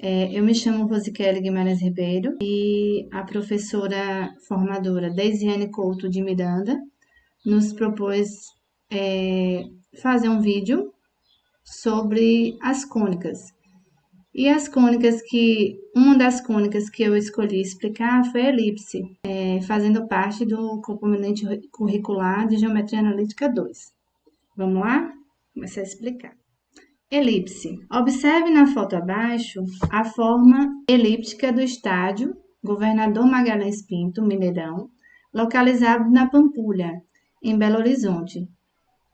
Eu me chamo Rosiquele Guimarães Ribeiro e a professora formadora Deisiane Couto de Miranda nos propôs fazer um vídeo sobre as cônicas. E uma das cônicas que eu escolhi explicar foi a elipse, fazendo parte do componente curricular de Geometria Analítica 2. Vamos lá? Começar a explicar. Elipse. Observe na foto abaixo a forma elíptica do estádio Governador Magalhães Pinto, Mineirão, localizado na Pampulha, em Belo Horizonte.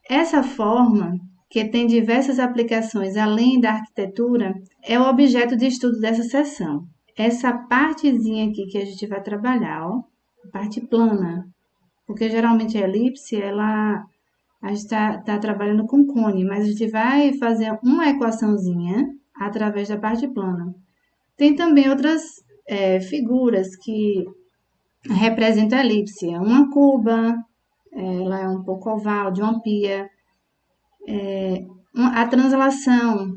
Essa forma, que tem diversas aplicações além da arquitetura, é o objeto de estudo dessa seção. Essa partezinha aqui que a gente vai trabalhar, ó, a parte plana, porque geralmente a elipse, a gente está trabalhando com cone, mas a gente vai fazer uma equaçãozinha através da parte plana. Tem também outras figuras que representam a elipse. Uma cuba, ela é um pouco oval, de uma pia. A translação,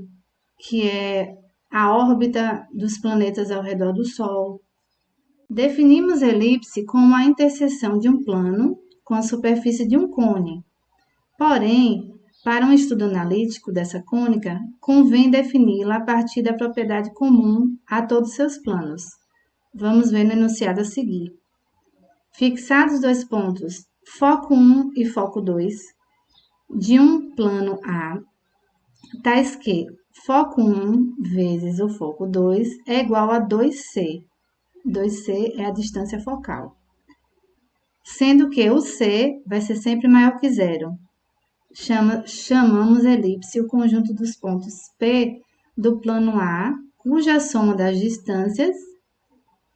que é a órbita dos planetas ao redor do Sol. Definimos a elipse como a interseção de um plano com a superfície de um cone. Porém, para um estudo analítico dessa cônica, convém defini-la a partir da propriedade comum a todos seus planos. Vamos ver no enunciado a seguir. Fixados dois pontos, foco 1 e foco 2, de um plano A, tais que foco 1 vezes o foco 2 é igual a 2C. 2C é a distância focal. Sendo que o C vai ser sempre maior que zero. Chamamos elipse o conjunto dos pontos P do plano A, cuja soma das distâncias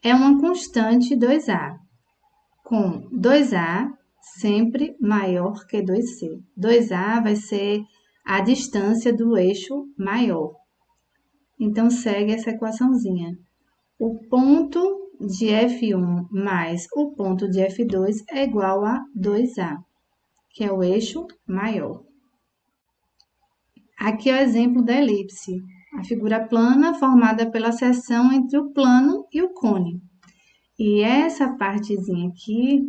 é uma constante 2A, com 2A sempre maior que 2C. 2A vai ser a distância do eixo maior. Então, segue essa equaçãozinha. O ponto de F1 mais o ponto de F2 é igual a 2A, que é o eixo maior. Aqui é o exemplo da elipse, a figura plana formada pela seção entre o plano e o cone. E essa partezinha aqui,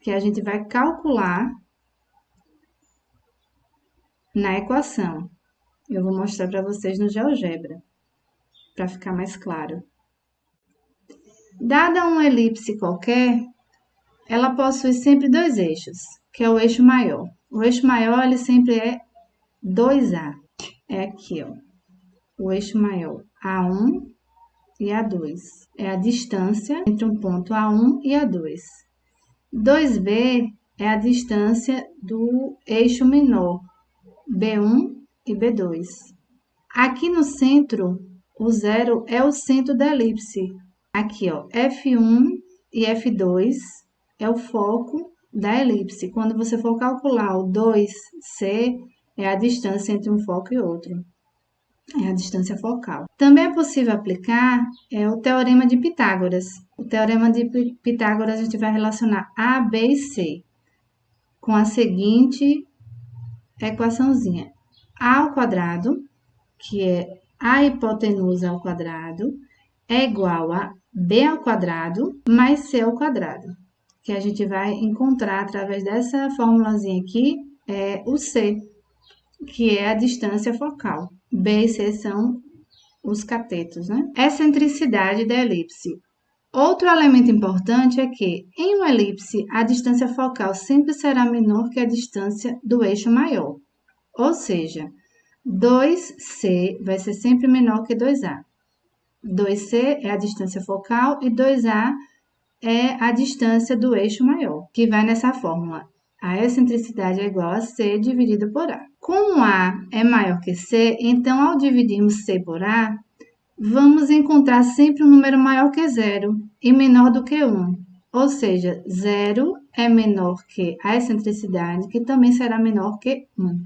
que a gente vai calcular na equação. Eu vou mostrar para vocês no GeoGebra, para ficar mais claro. Dada uma elipse qualquer, ela possui sempre dois eixos, que é o eixo maior. O eixo maior, ele sempre é 2A. É aqui, ó. O eixo maior, A1 e A2. É a distância entre um ponto A1 e A2. 2B é a distância do eixo menor, B1 e B2. Aqui no centro, o zero é o centro da elipse. Aqui, ó, F1 e F2 é o foco da elipse. Quando você for calcular o 2C, é a distância entre um foco e outro. É a distância focal. Também é possível aplicar o Teorema de Pitágoras. O Teorema de Pitágoras a gente vai relacionar A, B e C com a seguinte equaçãozinha. A ao quadrado, que é a hipotenusa ao quadrado, é igual a B ao quadrado mais C ao quadrado, que a gente vai encontrar através dessa formulazinha aqui, o C, que é a distância focal. B e C são os catetos, né? Excentricidade da elipse. Outro elemento importante é que, em uma elipse, a distância focal sempre será menor que a distância do eixo maior. Ou seja, 2C vai ser sempre menor que 2A. 2C é a distância focal e 2A é a distância do eixo maior, que vai nessa fórmula. A excentricidade é igual a C dividido por A. Como A é maior que C, então, ao dividirmos C por A, vamos encontrar sempre um número maior que zero e menor do que 1. Ou seja, 0 é menor que a excentricidade, que também será menor que 1.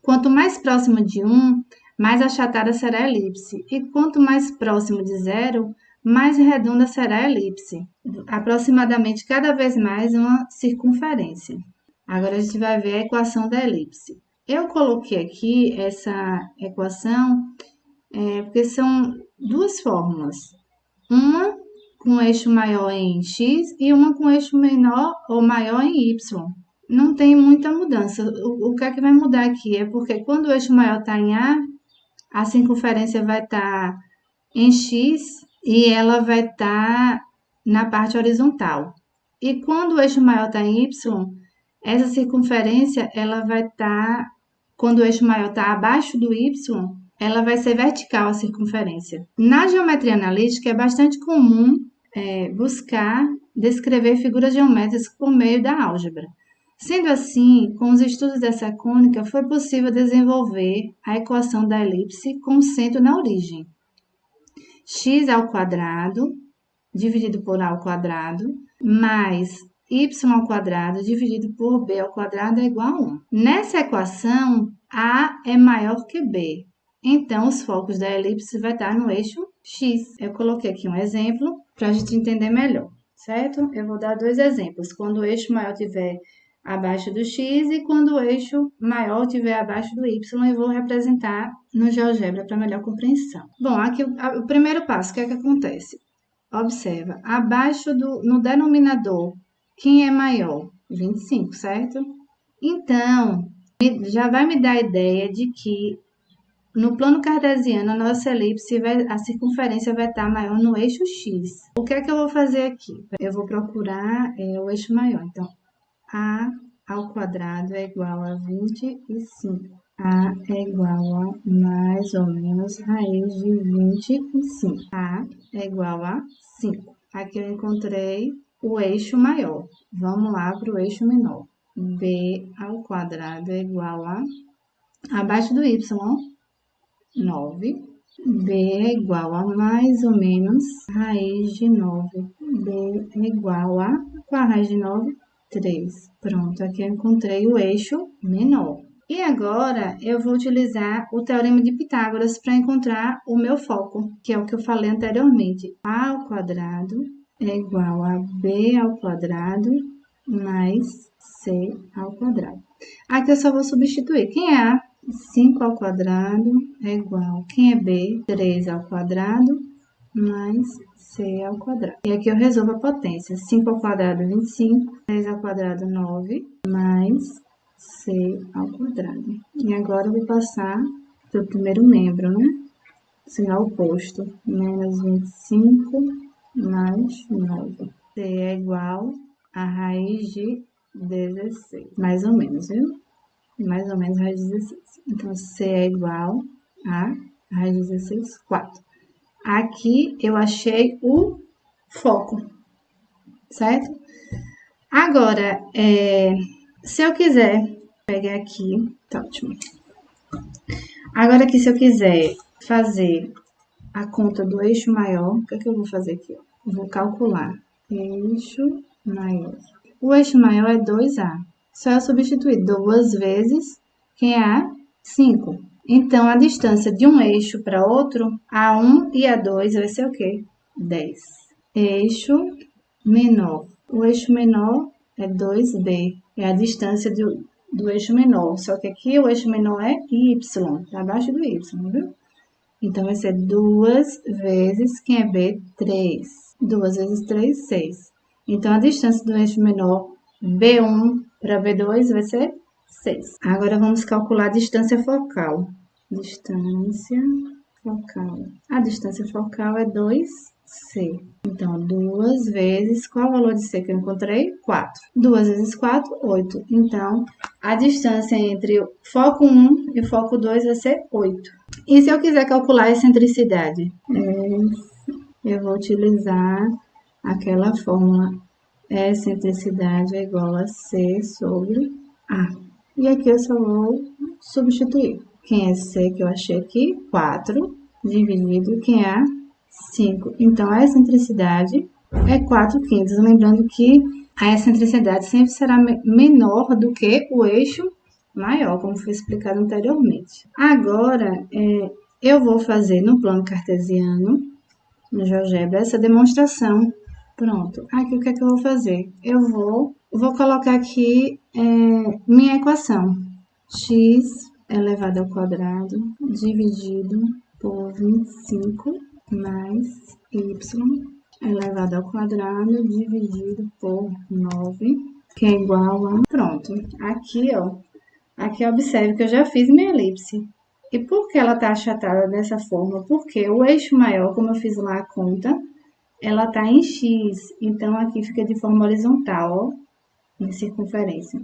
Quanto mais próximo de 1, mais achatada será a elipse. E quanto mais próximo de 0, mais redonda será a elipse. Aproximadamente cada vez mais uma circunferência. Agora a gente vai ver a equação da elipse. Eu coloquei aqui essa equação porque são duas fórmulas. Uma com eixo maior em x e uma com eixo menor ou maior em y. Não tem muita mudança. O que é que vai mudar aqui? É porque quando o eixo maior está em a circunferência vai estar em x e ela vai estar na parte horizontal. E quando o eixo maior está em y, essa circunferência ela vai estar, quando o eixo maior está abaixo do y, ela vai ser vertical a circunferência. Na geometria analítica é bastante comum buscar descrever figuras geométricas por meio da álgebra. Sendo assim, com os estudos dessa cônica, foi possível desenvolver a equação da elipse com centro na origem. X ao quadrado dividido por a ao quadrado mais y ao quadrado dividido por b ao quadrado é igual a 1. Nessa equação, a é maior que b. Então, os focos da elipse vai estar no eixo x. Eu coloquei aqui um exemplo para a gente entender melhor, certo? Eu vou dar dois exemplos. Quando o eixo maior estiver abaixo do x e quando o eixo maior estiver abaixo do y, eu vou representar no GeoGebra para melhor compreensão. Bom, aqui o primeiro passo, o que é que acontece? Observa, abaixo no denominador, quem é maior? 25, certo? Então, já vai me dar a ideia de que no plano cartesiano, a nossa elipse, a circunferência vai estar maior no eixo x. O que é que eu vou fazer aqui? Eu vou procurar o eixo maior. Então, a ao quadrado é igual a 25. A é igual a mais ou menos raiz de 25. A é igual a 5. Aqui eu encontrei o eixo maior. Vamos lá para o eixo menor. B ao quadrado é igual a, abaixo do y, 9. B é igual a mais ou menos raiz de 9. B é igual a, qual a raiz de 9? 3. Pronto, aqui eu encontrei o eixo menor. E agora eu vou utilizar o teorema de Pitágoras para encontrar o meu foco, que é o que eu falei anteriormente. A ao quadrado é igual a B ao quadrado mais C ao quadrado. Aqui eu só vou substituir. Quem é A? 5 ao quadrado é igual. Quem é B? 3 ao quadrado mais C ao quadrado. E aqui eu resolvo a potência. 5 ao quadrado, 25. 3 ao quadrado, 9. Mais C ao quadrado. E agora eu vou passar para o primeiro membro, né? Sinal oposto. Menos 25 mais 9. C é igual a raiz de 16. Mais ou menos, viu? Mais ou menos raiz de 16. Então, C é igual a raiz de 16, 4. Aqui eu achei o foco, certo? Agora, se eu quiser pegar aqui, tá ótimo. Agora aqui, se eu quiser fazer a conta do eixo maior, o que é que eu vou fazer aqui? Eu vou calcular eixo maior. O eixo maior é 2A. Só eu substituir 2 vezes, quem é A? 5. Então, a distância de um eixo para outro, A1 e A2, vai ser o quê? 10. Eixo menor. O eixo menor é 2B. É a distância do eixo menor. Só que aqui o eixo menor é Y, está abaixo do Y, viu? Então, vai ser 2 vezes, quem é B? 3. 2 vezes 3, 6. Então, a distância do eixo menor, B1 para B2, vai ser 6. Agora, vamos calcular a distância focal. Distância focal. A distância focal é 2C. Então, 2 vezes, qual o valor de C que eu encontrei? 4. 2 vezes 4, 8. Então, a distância entre o foco 1 e o foco 2 vai ser 8. E se eu quiser calcular a excentricidade? Eu vou utilizar aquela fórmula. Excentricidade é igual a C sobre A. E aqui eu só vou substituir. Quem é C que eu achei aqui? 4 dividido quem é A? 5. Então, a excentricidade é 4/5. Lembrando que a excentricidade sempre será menor do que o eixo maior, como foi explicado anteriormente. Agora, eu vou fazer no plano cartesiano, no GeoGebra, essa demonstração. Pronto. Aqui, o que é que eu vou fazer? Eu vou colocar aqui minha equação. X elevado ao quadrado dividido por 25 mais y elevado ao quadrado dividido por 9, que é igual a... Pronto, aqui, ó. Aqui, observe que eu já fiz minha elipse. E por que ela tá achatada dessa forma? Porque o eixo maior, como eu fiz lá a conta, ela tá em x. Então, aqui fica de forma horizontal, ó, em circunferência.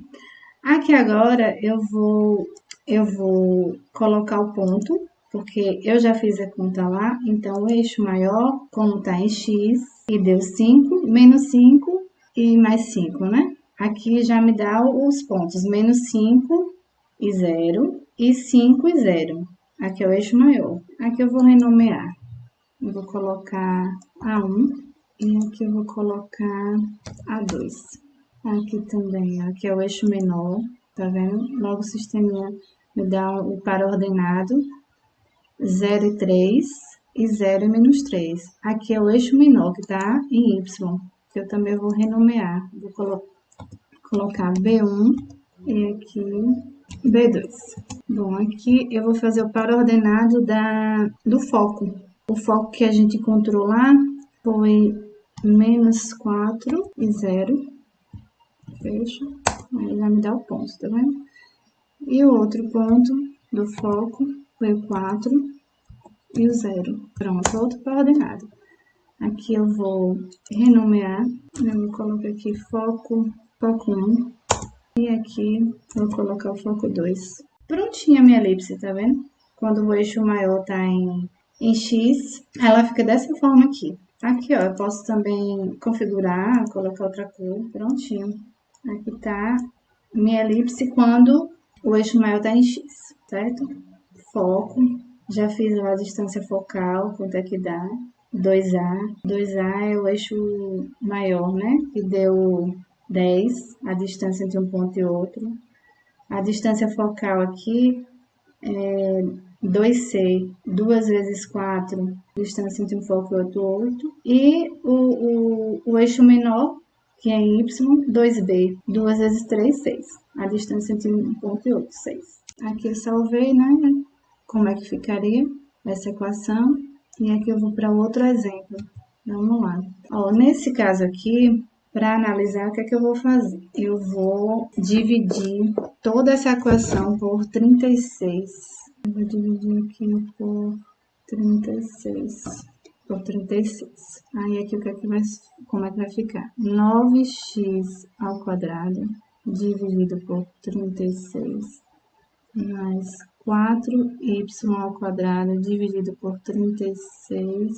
Aqui agora, eu vou colocar o ponto, porque eu já fiz a conta lá. Então, o eixo maior, como tá em x, e deu 5, menos 5 e mais 5, né? Aqui já me dá os pontos, menos 5 e 0, e 5 e 0. Aqui é o eixo maior. Aqui eu vou renomear. Eu vou colocar A1 e aqui eu vou colocar A2. Aqui também, aqui é o eixo menor, tá vendo? Logo o sistema me dá o par ordenado, 0 e 3, e 0 e menos 3. Aqui é o eixo menor, que tá em Y, que eu também vou renomear. Vou colocar B1 e aqui B2. Bom, aqui eu vou fazer o par ordenado do foco. O foco que a gente encontrou lá foi menos 4 e 0. Fecha. Aí vai me dar o ponto, tá vendo? E o outro ponto do foco foi o 4 e o 0. Pronto, outro par ordenado. Aqui eu vou renomear. Eu vou colocar aqui foco 1. E aqui vou colocar o foco 2. Prontinha a minha elipse, tá vendo? Quando o eixo maior tá em X, ela fica dessa forma aqui. Aqui, ó, eu posso também configurar, colocar outra cor. Prontinho. Aqui tá minha elipse quando o eixo maior tá em X, certo? Foco. Já fiz a distância focal, quanto é que dá? 2A. 2A é o eixo maior, né? Que deu 10, a distância entre um ponto e outro. A distância focal aqui é 2C, 2 vezes 4, distância entre um foco e outro, 8. E o eixo menor, que é em Y, 2B, 2 vezes 3, 6. A distância entre um ponto e outro, 6. Aqui eu salvei, né? Como é que ficaria essa equação. E aqui eu vou para outro exemplo. Vamos lá. Ó, nesse caso aqui, para analisar, o que é que eu vou fazer? Eu vou dividir toda essa equação por 36. Eu vou dividir aqui por 36. Por 36. Aí aqui como é que vai ficar? 9x ao quadrado dividido por 36 mais 4y ao quadrado dividido por 36,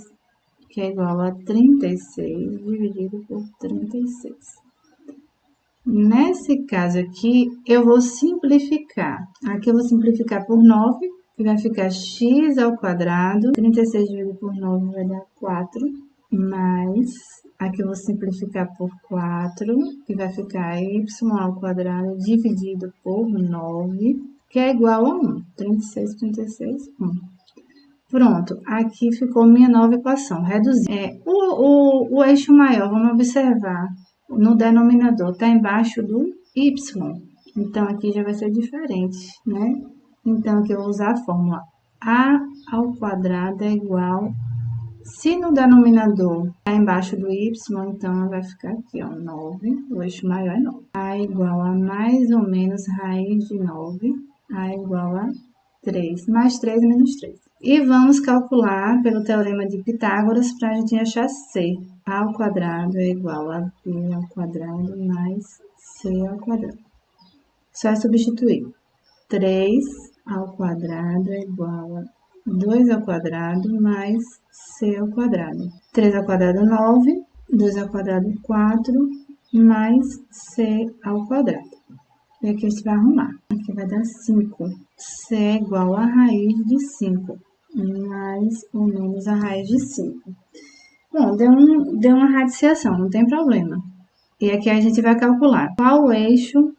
que é igual a 36 dividido por 36. Nesse caso aqui, eu vou simplificar. Aqui eu vou simplificar por 9, que vai ficar x ao quadrado. 36 dividido por 9 vai dar 4, mais... Aqui eu vou simplificar por 4, que vai ficar y ao quadrado dividido por 9, que é igual a 1. 36, 36, 1. Pronto, aqui ficou minha nova equação, reduzida. O eixo maior, vamos observar, no denominador, está embaixo do y. Então, aqui já vai ser diferente, né? Então, aqui eu vou usar a fórmula a ao quadrado é igual... Se no denominador está embaixo do y, então vai ficar aqui, ó, 9. O eixo maior é 9. A igual a mais ou menos raiz de 9. A igual a 3. Mais 3 menos 3. E vamos calcular pelo teorema de Pitágoras para a gente achar C. A ao quadrado é igual a B ao quadrado mais C ao quadrado. Só substituir. 3 ao quadrado é igual a 2 ao quadrado mais C ao quadrado. 3 ao quadrado, 9. 2 ao quadrado, 4. Mais C ao quadrado. E aqui a gente vai arrumar. Aqui vai dar 5. C é igual a raiz de 5. Mais ou menos a raiz de 5. Bom, deu uma radiciação, não tem problema. E aqui a gente vai calcular qual o eixo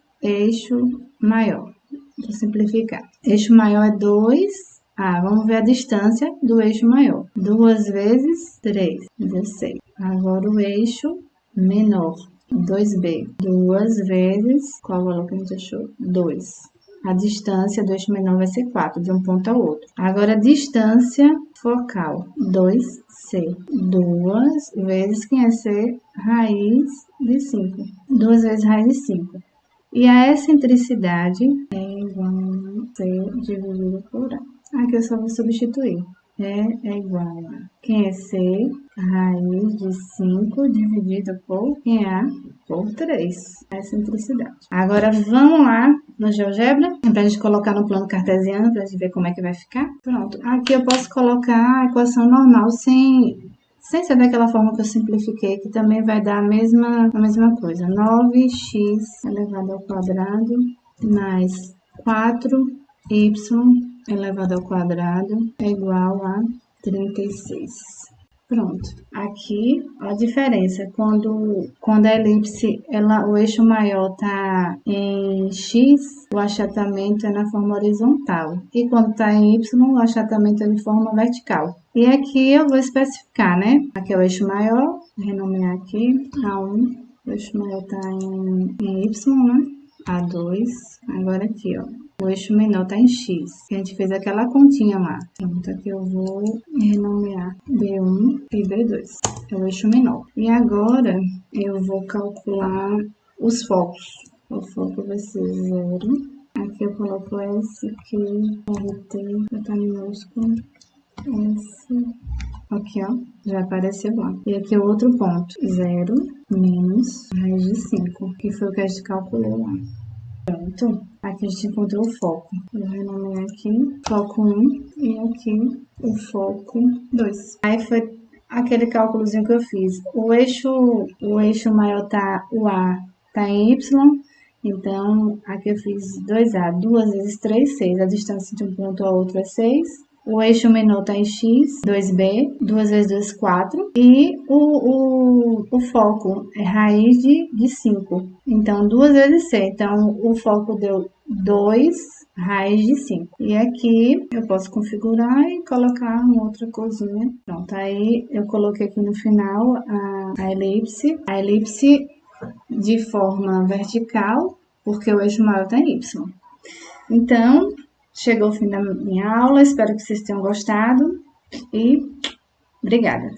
maior. Vou simplificar. Eixo maior é 2. Vamos ver a distância do eixo maior. 2 vezes 3, 16. Agora o eixo menor, 2B. 2 vezes, qual o valor que a gente achou? 2. A distância do eixo menor vai ser 4, de um ponto ao outro. Agora, a distância focal, 2C. 2 vezes quem é C? Raiz de 5. 2 vezes raiz de 5. E a excentricidade é igual a C dividido por A. Aqui eu só vou substituir. É igual a quem é C, raiz de 5 dividido por quem é A, por 3. A excentricidade. Agora vamos lá no GeoGebra, para a gente colocar no plano cartesiano, para a gente ver como é que vai ficar. Pronto, aqui eu posso colocar a equação normal sem ser daquela forma que eu simplifiquei, que também vai dar a mesma coisa. 9x elevado ao quadrado mais 4y elevado ao quadrado é igual a 36. Pronto. Aqui, a diferença. Quando a elipse, o eixo maior está em x, o achatamento é na forma horizontal. E quando está em y, o achatamento é de forma vertical. E aqui eu vou especificar, né? Aqui é o eixo maior, vou renomear aqui A1. O eixo maior está em y, né? A2. Agora aqui, ó. O eixo menor está em x. A gente fez aquela continha lá. Pronto, aqui eu vou renomear B1 e B2. É o eixo menor. E agora eu vou calcular os focos. O foco vai ser 0. Aqui eu coloco S, Q, RT, botar minúsculo, S. Aqui, ó, já apareceu lá. E aqui o outro ponto. 0 menos raiz de 5, que foi o que a gente calculou lá. Pronto, aqui a gente encontrou o foco. Eu vou renomear aqui foco 1 e aqui o foco 2. Aí foi aquele cálculozinho que eu fiz. O eixo maior tá, o A tá em Y, então aqui eu fiz 2A, 2 vezes 3, 6. A distância de um ponto ao outro é 6. O eixo menor está em x, 2b, 2 vezes 2, 4. E o foco é raiz de 5. Então, 2 vezes c. Então, o foco deu 2 raiz de 5. E aqui eu posso configurar e colocar uma outra coisinha. Pronto, aí eu coloquei aqui no final a elipse. A elipse de forma vertical, porque o eixo maior está em y. Então, chegou o fim da minha aula, espero que vocês tenham gostado e obrigada!